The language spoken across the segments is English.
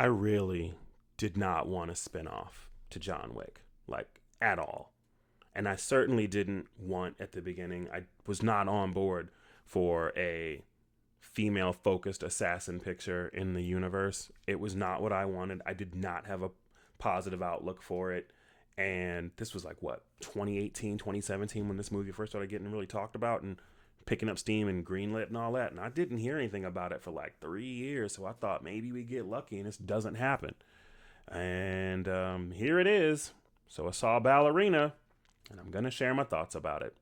I really did not want a spinoff to John Wick, like at all. And I certainly didn't want at the beginning. I was not on board for a female focused assassin picture in the universe. It was not what I wanted. I did not have a positive outlook for it. And this was like what, 2018, 2017 when this movie first started getting really talked about and picking up steam and greenlit and all that. And I didn't hear anything about it for like 3 years. So I thought maybe we get lucky and this doesn't happen. And here it is. So I saw Ballerina and I'm going to share my thoughts about it.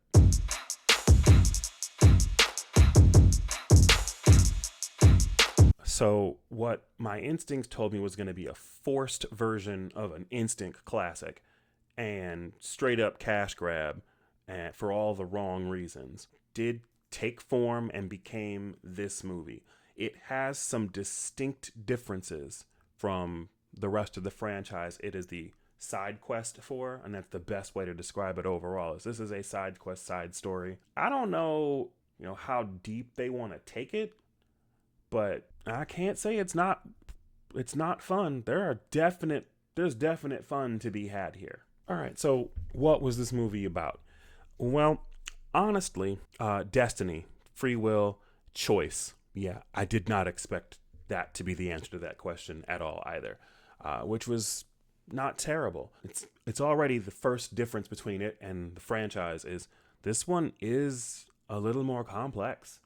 So what my instincts told me was going to be a forced version of an instant classic and straight up cash grab for all the wrong reasons did take form and became this movie. It has some distinct differences from the rest of the franchise. It is the side quest for, and that's the best way to describe it overall, is this is a side quest side story. I don't know, how deep they want to take it, but I can't say it's not fun. There's definite fun to be had here. All right, so what was this movie about? Well, honestly, destiny, free will, choice. Yeah, I did not expect that to be the answer to that question at all either, which was not terrible. It's already the first difference between it and the franchise is this one is a little more complex.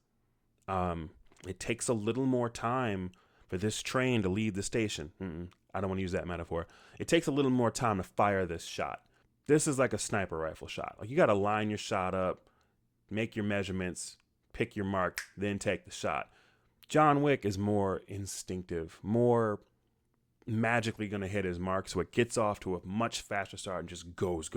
It takes a little more time for this train to leave the station. I don't want to use that metaphor. It takes a little more time to fire this shot. This is like a sniper rifle shot. Like you got to line your shot up, make your measurements, pick your mark, then take the shot. John Wick is more instinctive, more magically going to hit his mark. So it gets off to a much faster start and just goes.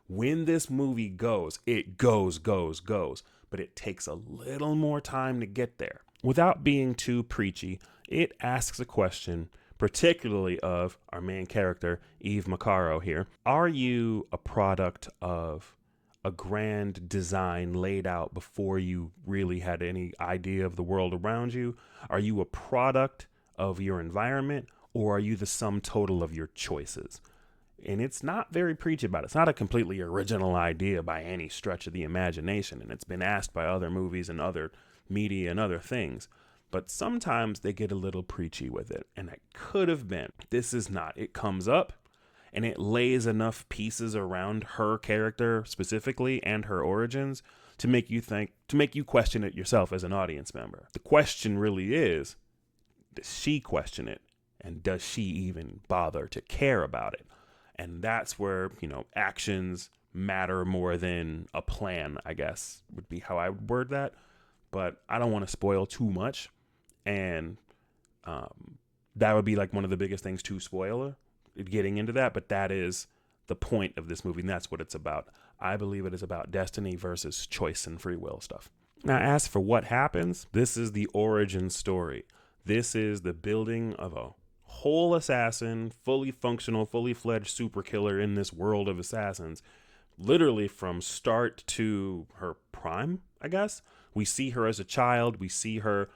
When this movie goes, it goes. But it takes a little more time to get there. Without being too preachy, it asks a question, particularly of our main character, Eve Macaro here. Are you a product of a grand design laid out before you really had any idea of the world around you? Are you a product of your environment, or are you the sum total of your choices? And it's not very preachy about it. It's not a completely original idea by any stretch of the imagination. And it's been asked by other movies and other media and other things. But sometimes they get a little preachy with it. And it could have been. This is not. It comes up and it lays enough pieces around her character specifically and her origins to make you think, to make you question it yourself as an audience member. The question really is, does she question it? And does she even bother to care about it? And that's where, actions matter more than a plan, I guess, would be how I would word that. But I don't want to spoil too much. And that would be like one of the biggest things to spoil, getting into that. But that is the point of this movie, and that's what it's about. I believe it is about destiny versus choice and free will stuff. Now, as for what happens, this is the origin story. This is the building of a whole assassin, fully functional, fully fledged super killer in this world of assassins, literally from start to her prime, I guess. We see her as a child. We see her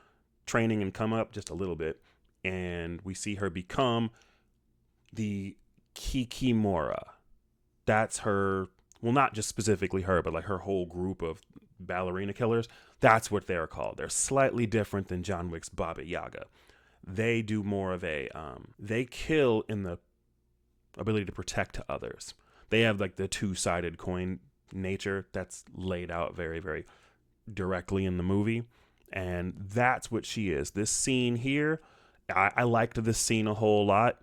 training and come up just a little bit. And we see her become the Kikimora. That's her, well, not just specifically her, but like her whole group of ballerina killers. That's what they're called. They're slightly different than John Wick's Baba Yaga. They do more of a, they kill in the ability to protect others. They have like the two-sided coin nature that's laid out very, very directly in the movie. And that's what she is. This scene here, I liked this scene a whole lot.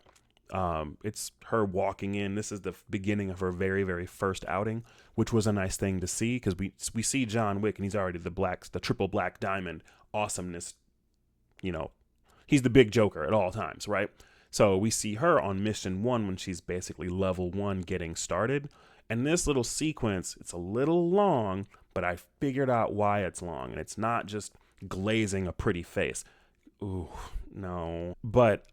It's her walking in. This is the beginning of her very, very first outing, which was a nice thing to see because we see John Wick and he's already the triple black diamond awesomeness, he's the big joker at all times, right? So we see her on mission 1 when she's basically level 1 getting started. And this little sequence, it's a little long, but I figured out why it's long. And it's not just glazing a pretty face. Ooh, no. But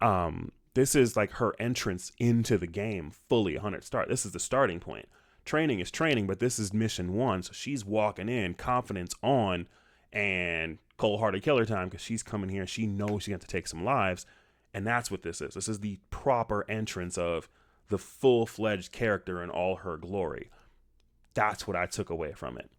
this is like her entrance into the game fully 100 start. This is the starting point. Training is training, but this is mission 1. So she's walking in, confidence on, and cold-hearted killer time because she's coming here and she knows she's going to take some lives. And that's what this is. This is the proper entrance of the full-fledged character in all her glory. That's what I took away from it.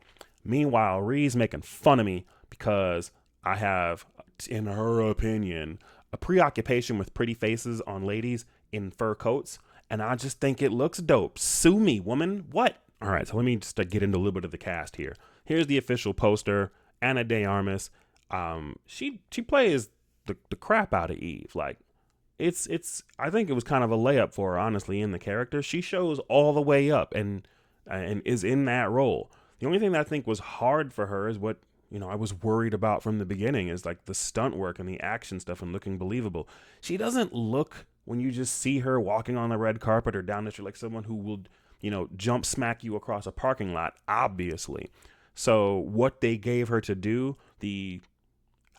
Meanwhile, Reeves making fun of me because I have, in her opinion, a preoccupation with pretty faces on ladies in fur coats. And I just think it looks dope. Sue me, woman. What? All right, so let me just get into a little bit of the cast here. Here's the official poster. Ana de Armas. She plays the crap out of Eve. Like, it's I think it was kind of a layup for her, honestly, in the character. She shows all the way up and is in that role. The only thing that I think was hard for her is what, I was worried about from the beginning, is like the stunt work and the action stuff and looking believable. She doesn't look, when you just see her walking on the red carpet or down the street, like someone who will, jump smack you across a parking lot, obviously. So what they gave her to do, the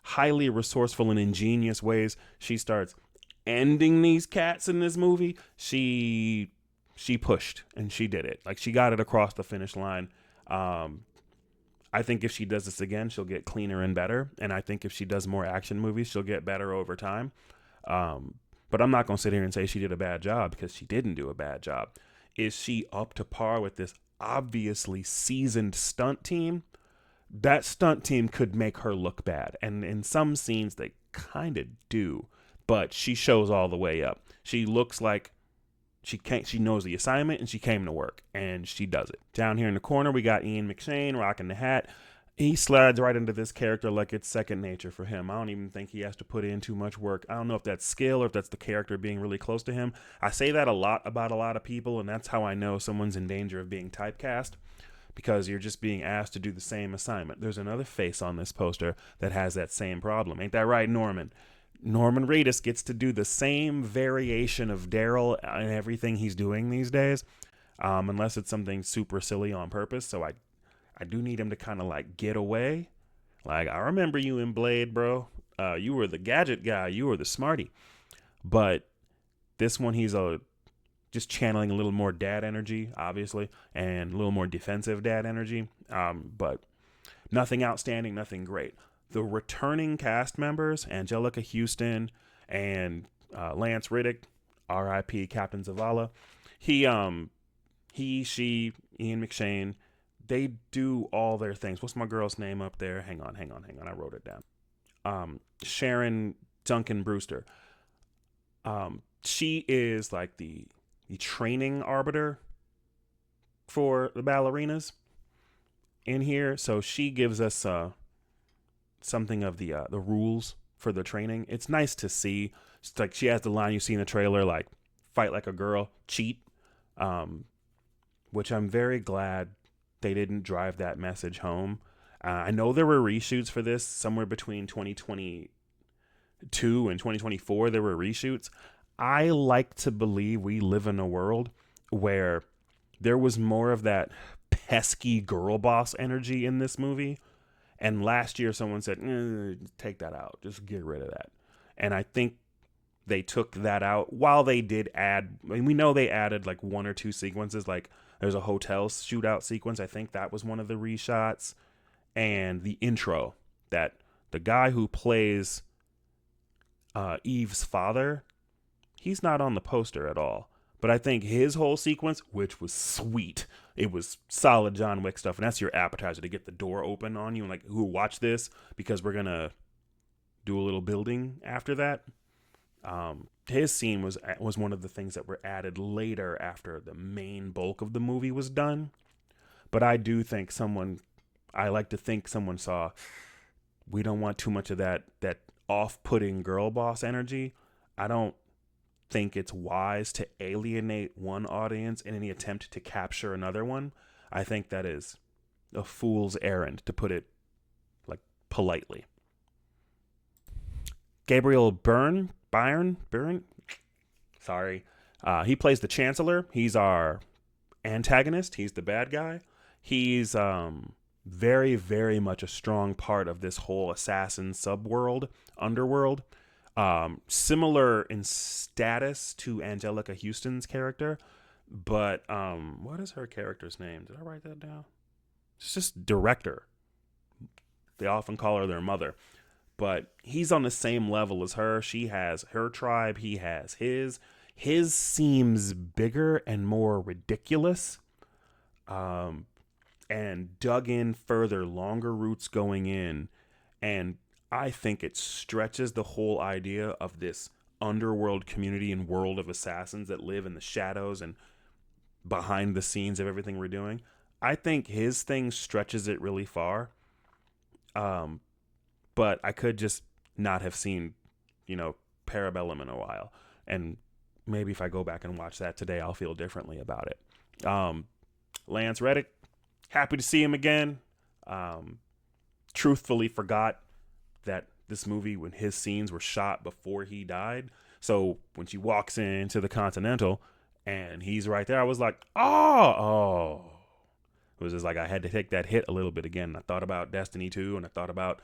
highly resourceful and ingenious ways she starts ending these cats in this movie, she pushed and she did it. Like, she got it across the finish line. I think if she does this again, she'll get cleaner and better. And I think if she does more action movies, she'll get better over time. But I'm not going to sit here and say she did a bad job, because she didn't do a bad job. Is she up to par with this obviously seasoned stunt team? That stunt team could make her look bad. And in some scenes, they kind of do. But she shows all the way up. She looks like she knows the assignment, and she came to work, and she does it. Down here in the corner, we got Ian McShane rocking the hat. He slides right into this character like it's second nature for him. I don't even think he has to put in too much work. I don't know if that's skill or if that's the character being really close to him. I say that a lot about a lot of people, and that's how I know someone's in danger of being typecast, because you're just being asked to do the same assignment. There's another face on this poster that has that same problem. Ain't that right, Norman? Norman Reedus gets to do the same variation of Daryl and everything he's doing these days, unless it's something super silly on purpose. So I do need him to kind of like get away. Like, I remember you in Blade, bro. You were the gadget guy. You were the smarty. But this one, he's just channeling a little more dad energy, obviously, and a little more defensive dad energy. But nothing outstanding, nothing great. The returning cast members, Anjelica Huston and Lance Reddick, R.I.P. Captain Zavala. She, Ian McShane, they do all their things. What's my girl's name up there? Hang on. I wrote it down. Sharon Duncan-Brewster. She is like the training arbiter for the ballerinas in here. So she gives us something of the rules for the training. It's nice to see. It's like she has the line you see in the trailer, like, fight like a girl, cheat, which I'm very glad they didn't drive that message home. I know there were reshoots for this somewhere between 2022 and 2024. There were reshoots. I like to believe we live in a world where there was more of that pesky girl boss energy in this movie. And last year someone said, take that out. Just get rid of that. And I think they took that out while they did add, I mean, we know they added like one or two sequences. Like, there's a hotel shootout sequence. I think that was one of the reshots. And the intro, that the guy who plays Eve's father, he's not on the poster at all. But I think his whole sequence, which was sweet, it was solid John Wick stuff. And that's your appetizer, to get the door open on you. And like, who watch this, because we're going to do a little building after that. His scene was one of the things that were added later after the main bulk of the movie was done. But I do think I like to think someone saw, we don't want too much of that off-putting girl boss energy. I don't think it's wise to alienate one audience in any attempt to capture another one. I think that is a fool's errand, to put it like politely. Gabriel Byrne. Sorry. He plays the Chancellor. He's our antagonist. He's the bad guy. He's very, very much a strong part of this whole assassin underworld. Similar in status to Anjelica Huston's character. But what is her character's name? Did I write that down? It's just director. They often call her their mother. but he's on the same level as her. She has her tribe, he has his. His seems bigger and more ridiculous, and dug in further, longer roots going in. And I think it stretches the whole idea of this underworld community and world of assassins that live in the shadows and behind the scenes of everything we're doing. I think his thing stretches it really far. But I could just not have seen, Parabellum in a while. And maybe if I go back and watch that today, I'll feel differently about it. Lance Reddick, happy to see him again. Truthfully forgot that this movie, when his scenes were shot before he died. So when she walks into the Continental and he's right there, I was like, oh. It was just like I had to take that hit a little bit again. I thought about Destiny 2, and I thought about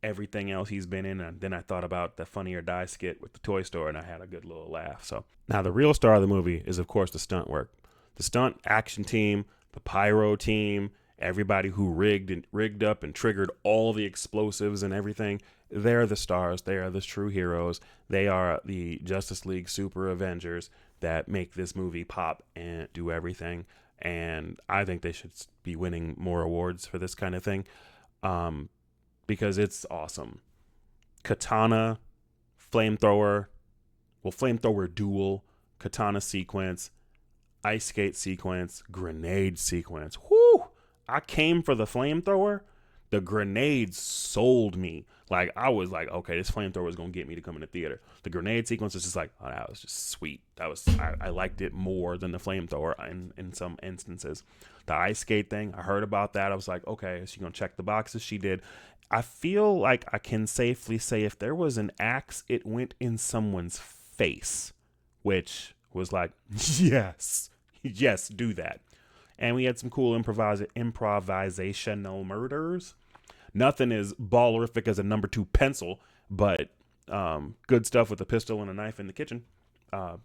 everything else he's been in, and then I thought about the Funny or Die skit with the toy store, and I had a good little laugh. So now the real star of the movie is, of course, the stunt work. The stunt action team, the pyro team, everybody who rigged up and triggered all the explosives and everything. They're the stars. They are the true heroes. They are the Justice League Super Avengers that make this movie pop and do everything. And I think they should be winning more awards for this kind of thing, because it's awesome. Katana, flamethrower duel, katana sequence, ice skate sequence, grenade sequence. Whoo! I came for the flamethrower. The grenades sold me. Like, I was like, okay, this flamethrower is going to get me to come in the theater. The grenade sequence is just like, oh, that was just sweet. I liked it more than the flamethrower in some instances. The ice skate thing, I heard about that. I was like, okay, is she going to check the boxes? She did. I feel like I can safely say if there was an axe, it went in someone's face, which was like, yes, do that. And we had some cool improvisational murders. Nothing as ballerific as a number 2 pencil, but good stuff with a pistol and a knife in the kitchen.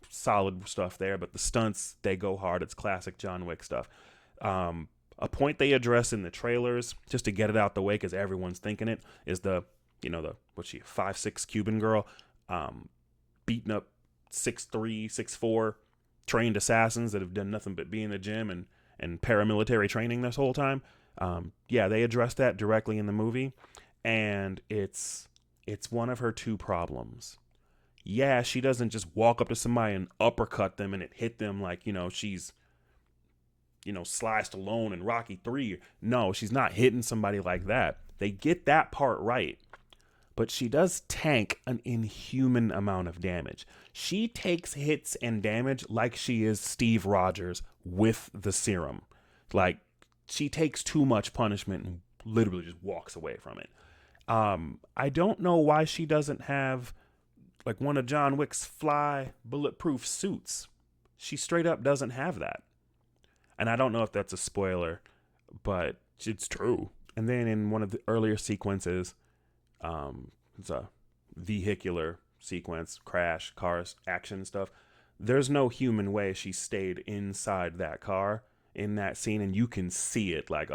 Solid stuff there, but the stunts, they go hard. It's classic John Wick stuff. A point they address in the trailers, just to get it out the way because everyone's thinking it, is the 5'6" Cuban girl beating up 6'3", 6'4" trained assassins that have done nothing but be in the gym and paramilitary training this whole time. They address that directly in the movie, and it's one of her 2 problems. Yeah, she doesn't just walk up to somebody and uppercut them and it hit them like, she's, sliced alone in Rocky 3. No, she's not hitting somebody like that. They get that part right. But she does tank an inhuman amount of damage. She takes hits and damage like she is Steve Rogers with the serum. Like, she takes too much punishment and literally just walks away from it. I don't know why she doesn't have like one of John Wick's fly bulletproof suits. She straight up doesn't have that. And I don't know if that's a spoiler, but it's true. And then in one of the earlier sequences, it's a vehicular sequence, crash, cars, action stuff. There's no human way she stayed inside that car in that scene, and you can see it like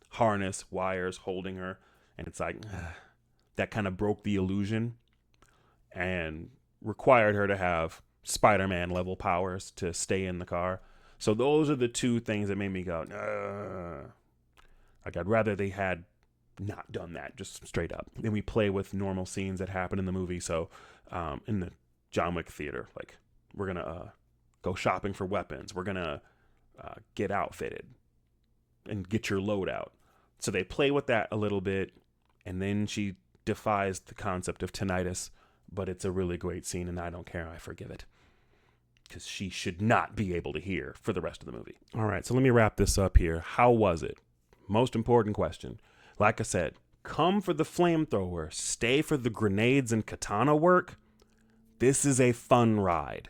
harness, wires holding her, and it's like that kind of broke the illusion and required her to have Spider-Man level powers to stay in the car. So those are the 2 things that made me go, like I'd rather they had not done that, just straight up. Then we play with normal scenes that happen in the movie. So in the John Wick theater, like we're gonna go shopping for weapons. We're gonna get outfitted and get your load out. So they play with that a little bit, and then she defies the concept of tinnitus, but it's a really great scene, and I don't care. I forgive it because she should not be able to hear for the rest of the movie. All right, so let me wrap this up here. How was it? Most important question. Like I said, come for the flamethrower, stay for the grenades and katana work. This is a fun ride.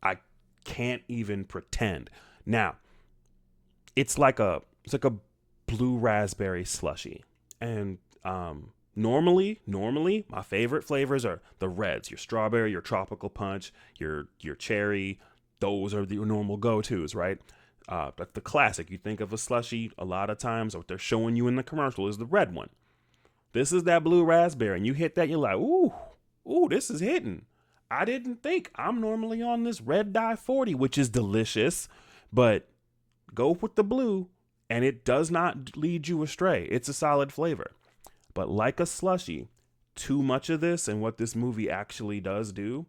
I can't even pretend. Now, it's like a blue raspberry slushy. And normally my favorite flavors are the reds, your strawberry, your tropical punch, your cherry. Those are the normal go-tos, right? But the classic, you think of a slushy, a lot of times what they're showing you in the commercial is the red one. This is that blue raspberry. And you hit that, you're like, ooh, this is hitting. I didn't think. I'm normally on this red dye 40, which is delicious, but go with the blue and it does not lead you astray. It's a solid flavor. But like a slushie, too much of this and what this movie actually does do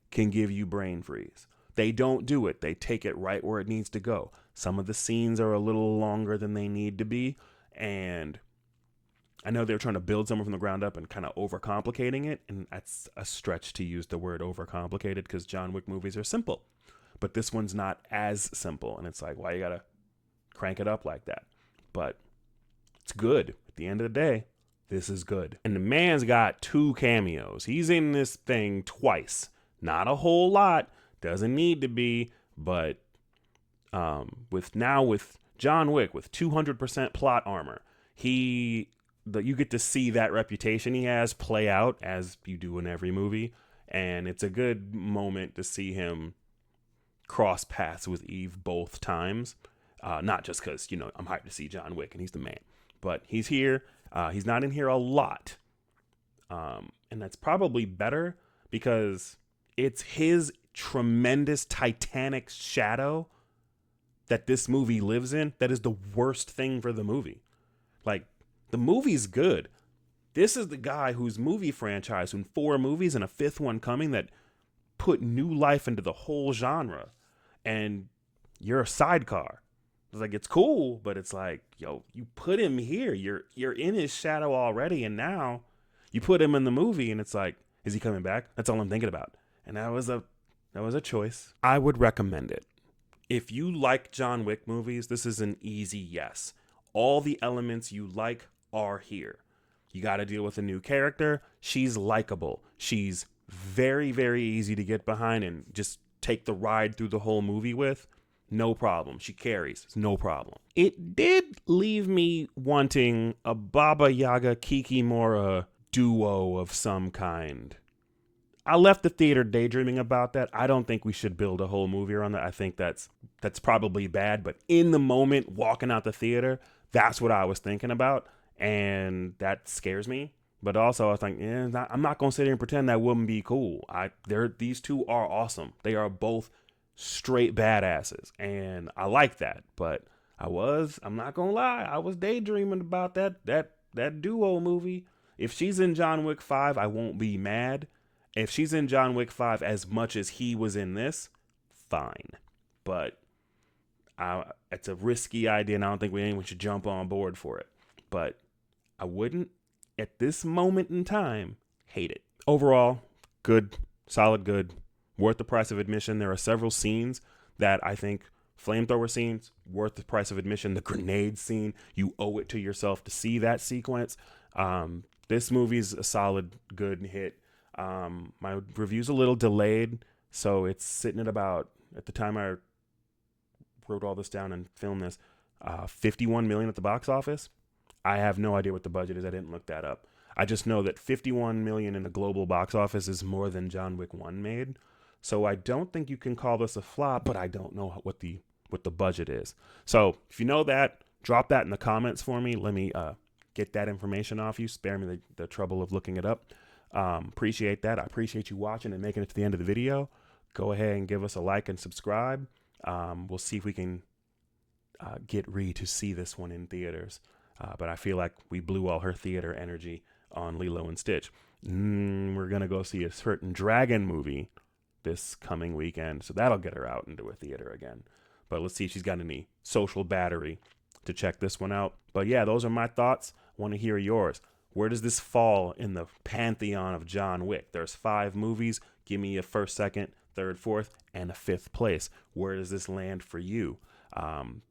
can give you brain freeze. They don't do it. They take it right where it needs to go. Some of the scenes are a little longer than they need to be. And I know they're trying to build someone from the ground up and kind of overcomplicating it. And that's a stretch to use the word overcomplicated because John Wick movies are simple. But this one's not as simple. And it's like, why you got to crank it up like that? But it's good. At the end of the day, this is good. And the man's got 2 cameos. He's in this thing twice. Not a whole lot. Doesn't need to be. But with John Wick with 200% plot armor, you get to see that reputation he has play out as you do in every movie. And it's a good moment to see him cross paths with Eve both times. Not just because, I'm hyped to see John Wick and he's the man. But he's here. He's not in here a lot. And that's probably better because it's his tremendous titanic shadow that this movie lives in that is the worst thing for the movie. Like, the movie's good. This is the guy whose movie franchise, in 4 movies and a 5th one coming, that put new life into the whole genre. And you're a sidecar. It's like, it's cool, but it's like, yo, you put him here. You're in his shadow already, and now you put him in the movie, and it's like, is he coming back? That's all I'm thinking about. And that was a choice. I would recommend it. If you like John Wick movies, this is an easy yes. All the elements you like are here. You got to deal with a new character. She's likable. She's very, very easy to get behind and just take the ride through the whole movie with. No problem. She carries. It's no problem. It did leave me wanting a Baba Yaga Kikimora duo of some kind. I left the theater daydreaming about that. I don't think we should build a whole movie around that. I think that's probably bad. But in the moment, walking out the theater, that's what I was thinking about. And that scares me. But also I was like, I'm not going to sit here and pretend that wouldn't be cool. These two are awesome. They are both straight badasses. And I like that. But I'm not going to lie, I was daydreaming about that duo movie. If she's in John Wick 5, I won't be mad. If she's in John Wick 5 as much as he was in this, fine. But it's a risky idea, and I don't think anyone should jump on board for it. But I wouldn't, at this moment in time, hate it. Overall, good, solid good, worth the price of admission. There are several scenes that I think, flamethrower scenes, worth the price of admission. The grenade scene, you owe it to yourself to see that sequence. This movie's a solid, good hit. My review's a little delayed, so it's sitting at about, at the time I wrote all this down and filmed this, 51 million at the box office. I have no idea what the budget is. I didn't look that up. I just know that 51 million in the global box office is more than John Wick 1 made. So I don't think you can call this a flop, but I don't know what the budget is. So if you know that, drop that in the comments for me. Let me get that information off you. Spare me the trouble of looking it up. Appreciate that. I appreciate you watching and making it to the end of the video. Go ahead and give us a like and subscribe. We'll see if we can get Ree to see this one in theaters. But I feel like we blew all her theater energy on Lilo and Stitch. We're going to go see a certain dragon movie this coming weekend. So that'll get her out into a theater again. But let's see if she's got any social battery to check this one out. But yeah, those are my thoughts. Want to hear yours. Where does this fall in the pantheon of John Wick? There's 5 movies. Give me a first, second, third, fourth, and a 5th place. Where does this land for you?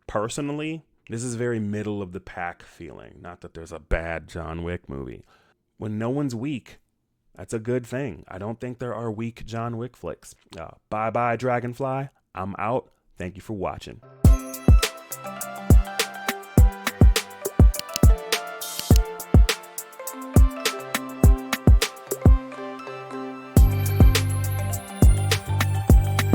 Personally, this is very middle of the pack feeling. Not that there's a bad John Wick movie. When no one's weak, that's a good thing. I don't think there are weak John Wick flicks. Bye-bye, Dragonfly. I'm out. Thank you for watching.